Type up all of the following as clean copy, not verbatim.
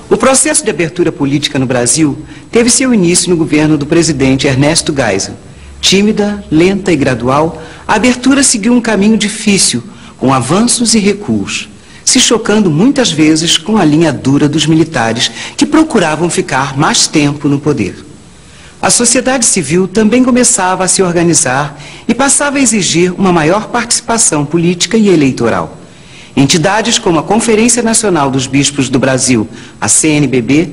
O processo de abertura política no Brasil teve seu início no governo do presidente Ernesto Geisel. Tímida, lenta e gradual, a abertura seguiu um caminho difícil, com avanços e recuos, se chocando muitas vezes com a linha dura dos militares que procuravam ficar mais tempo no poder. A sociedade civil também começava a se organizar e passava a exigir uma maior participação política e eleitoral. Entidades como a Conferência Nacional dos Bispos do Brasil, a CNBB,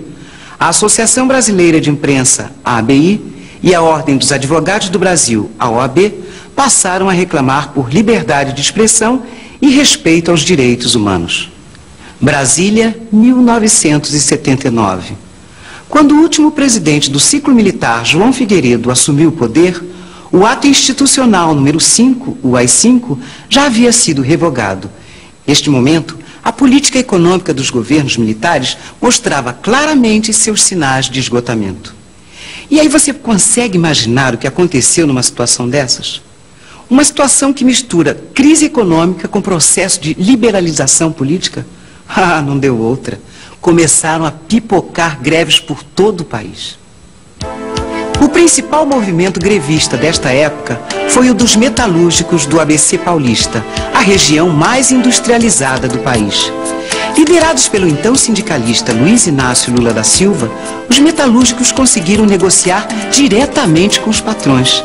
a Associação Brasileira de Imprensa, a ABI, e a Ordem dos Advogados do Brasil, a OAB, passaram a reclamar por liberdade de expressão e respeito aos direitos humanos. Brasília, 1979. Quando o último presidente do ciclo militar, João Figueiredo, assumiu o poder, o ato institucional número 5, o AI-5, já havia sido revogado. Neste momento, a política econômica dos governos militares mostrava claramente seus sinais de esgotamento. E aí você consegue imaginar o que aconteceu numa situação dessas? Uma situação que mistura crise econômica com processo de liberalização política? Ah, não deu outra. Começaram a pipocar greves por todo o país. O principal movimento grevista desta época foi o dos metalúrgicos do ABC Paulista, a região mais industrializada do país. Liderados pelo então sindicalista Luiz Inácio Lula da Silva, os metalúrgicos conseguiram negociar diretamente com os patrões.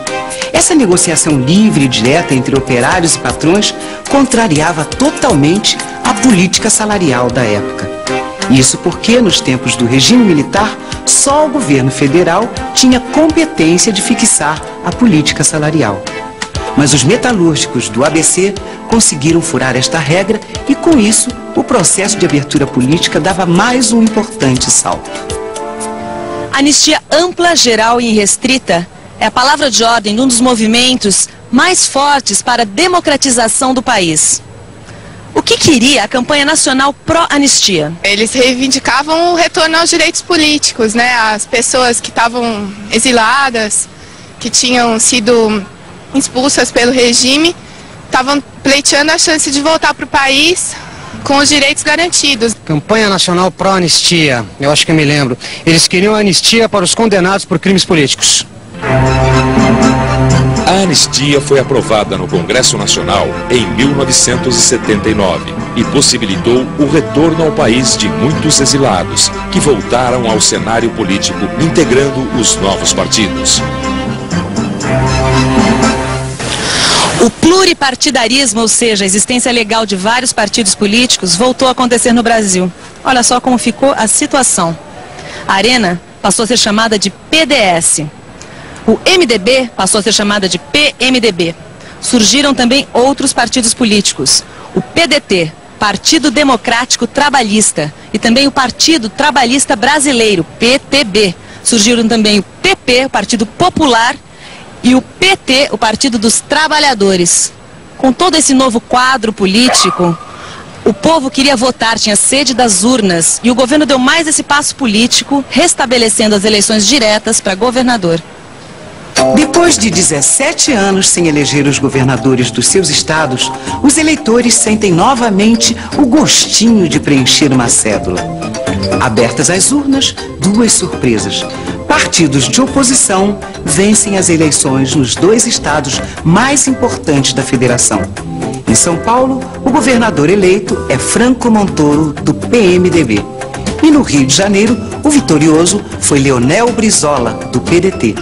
Essa negociação livre e direta entre operários e patrões contrariava totalmente a política salarial da época. Isso porque, nos tempos do regime militar, só o governo federal tinha competência de fixar a política salarial. Mas os metalúrgicos do ABC conseguiram furar esta regra e, com isso, o processo de abertura política dava mais um importante salto. Anistia ampla, geral e irrestrita é a palavra de ordem de um dos movimentos mais fortes para a democratização do país. O que queria a campanha nacional pró-anistia? Eles reivindicavam o retorno aos direitos políticos, né? As pessoas que estavam exiladas, que tinham sido expulsas pelo regime, estavam pleiteando a chance de voltar para o país com os direitos garantidos. Campanha Nacional Pró-Anistia, eu acho que eu me lembro. Eles queriam anistia para os condenados por crimes políticos. A anistia foi aprovada no Congresso Nacional em 1979 e possibilitou o retorno ao país de muitos exilados, que voltaram ao cenário político integrando os novos partidos. O pluripartidarismo, ou seja, a existência legal de vários partidos políticos, voltou a acontecer no Brasil. Olha só como ficou a situação. A Arena passou a ser chamada de PDS. O MDB passou a ser chamada de PMDB. Surgiram também outros partidos políticos. O PDT, Partido Democrático Trabalhista, e também o Partido Trabalhista Brasileiro, PTB. Surgiram também o PP, o Partido Popular, e o PT, o Partido dos Trabalhadores. Com todo esse novo quadro político, o povo queria votar, tinha sede das urnas, e o governo deu mais esse passo político, restabelecendo as eleições diretas para governador. Depois de 17 anos sem eleger os governadores dos seus estados, os eleitores sentem novamente o gostinho de preencher uma cédula. Abertas as urnas, duas surpresas. Partidos de oposição vencem as eleições nos dois estados mais importantes da federação. Em São Paulo, o governador eleito é Franco Montoro, do PMDB. E no Rio de Janeiro, o vitorioso foi Leonel Brizola, do PDT.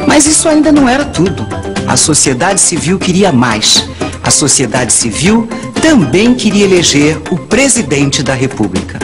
Mas isso ainda não era tudo. A sociedade civil queria mais. A sociedade civil também queria eleger o presidente da República.